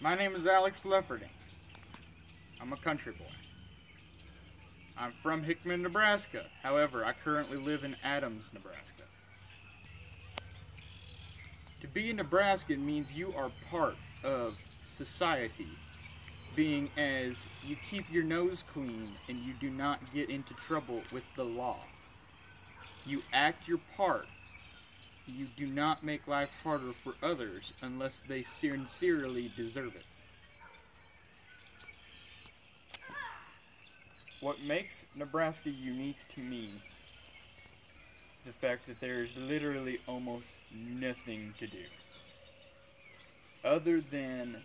My name is Alex Lefferdink. I'm a country boy. I'm from Hickman, Nebraska. However, I currently live in Adams, Nebraska. To be in Nebraska means you are part of society, being as you keep your nose clean and you do not get into trouble with the law. You act your part. You do not make life harder for others unless they sincerely deserve it. What makes Nebraska unique to me is the fact that there is literally almost nothing to do other than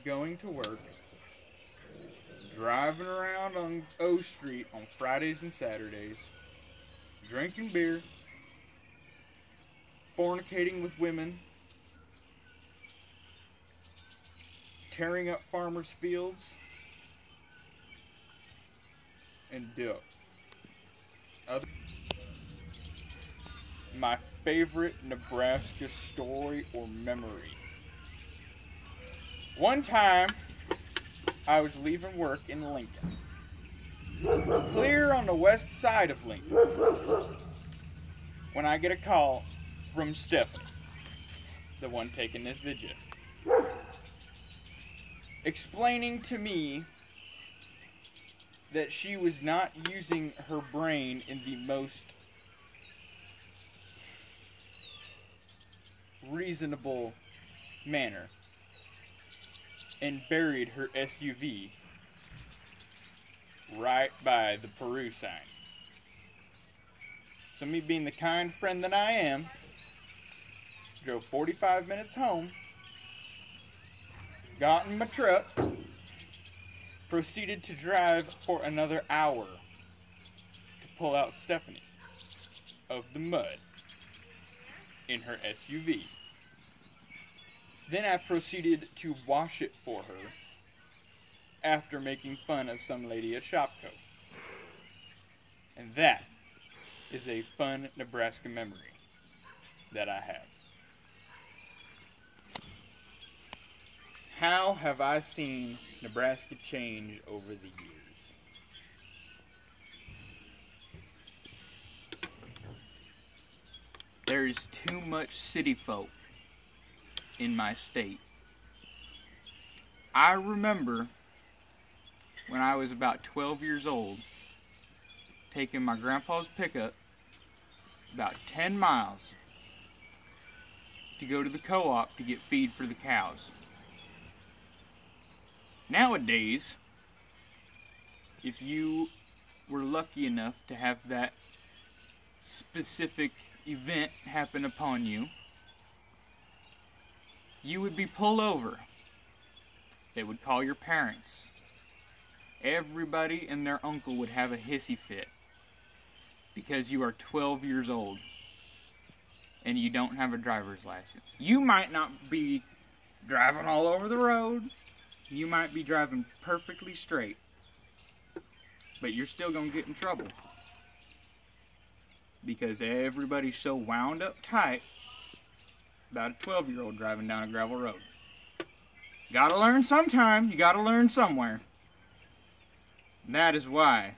going to work, driving around on O Street on Fridays and Saturdays, drinking beer, fornicating with women, tearing up farmers' fields, and my favorite Nebraska story or memory. One time, I was leaving work in Lincoln, clear on the west side of Lincoln, when I get a call from Stephanie, the one taking this video, explaining to me that she was not using her brain in the most reasonable manner and buried her SUV right by the Peru sign. So me being the kind friend that I am, drove 45 minutes home, got in my truck, proceeded to drive for another hour to pull out Stephanie of the mud in her SUV. Then I proceeded to wash it for her after making fun of some lady at Shopko. And that is a fun Nebraska memory that I have. How have I seen Nebraska change over the years? There is too much city folk in my state. I remember when I was about 12 years old, taking my grandpa's pickup about 10 miles to go to the co-op to get feed for the cows. Nowadays, if you were lucky enough to have that specific event happen upon you, you would be pulled over. They would call your parents. Everybody and their uncle would have a hissy fit because you are 12 years old and you don't have a driver's license. You might not be driving all over the road. You might be driving perfectly straight, but you're still going to get in trouble because everybody's so wound up tight about a 12-year-old driving down a gravel road. Gotta learn sometime. You gotta learn somewhere. And that is why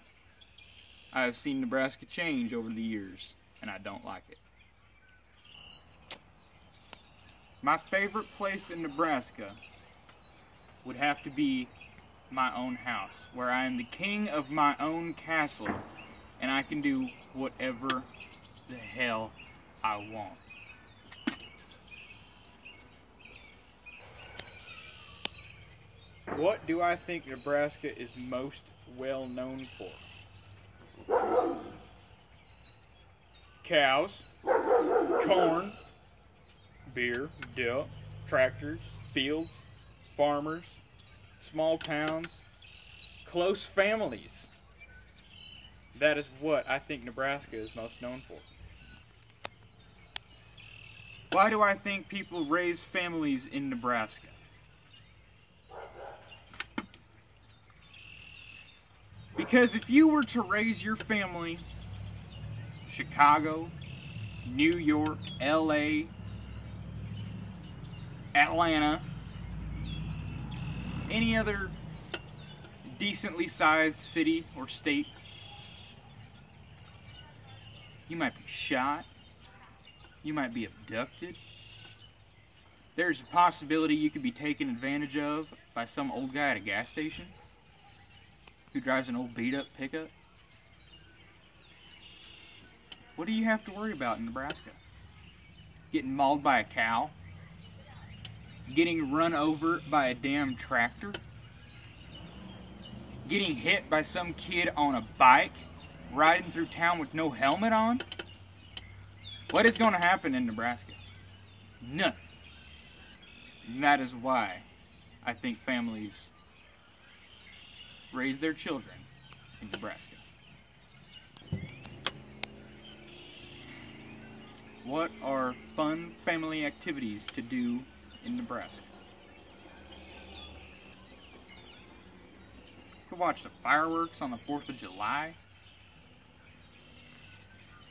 I have seen Nebraska change over the years, and I don't like it. My favorite place in Nebraska would have to be my own house, where I am the king of my own castle, and I can do whatever the hell I want. What do I think Nebraska is most well known for? Cows, corn, beer, dill, tractors, fields, farmers, small towns, close families. That is what I think Nebraska is most known for. Why do I think people raise families in Nebraska? Because if you were to raise your family, Chicago, New York, LA, Atlanta, any other decently sized city or state, you might be shot, you might be abducted. There's a possibility you could be taken advantage of by some old guy at a gas station who drives an old beat-up pickup. What do you have to worry about in Nebraska? Getting mauled by a cow? Getting run over by a damn tractor? Getting hit by some kid on a bike riding through town with no helmet on? What is going to happen in Nebraska? Nothing. And that is why I think families raise their children in Nebraska. What are fun family activities to do in Nebraska? You could watch the fireworks on the 4th of July.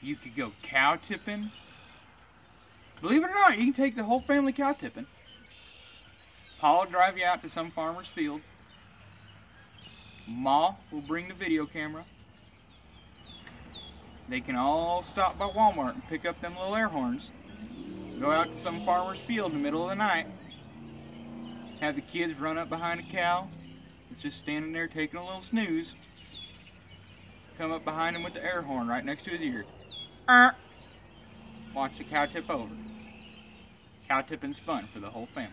You could go cow tipping. Believe it or not, you can take the whole family cow tipping. Pa will drive you out to some farmer's field. Ma will bring the video camera. They can all stop by Walmart and pick up them little air horns. Go out to some farmer's field in the middle of the night. Have the kids run up behind a cow that's just standing there taking a little snooze. Come up behind him with the air horn right next to his ear. Watch the cow tip over. Cow tipping's fun for the whole family.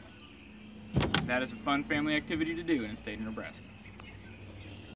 That is a fun family activity to do in the state of Nebraska.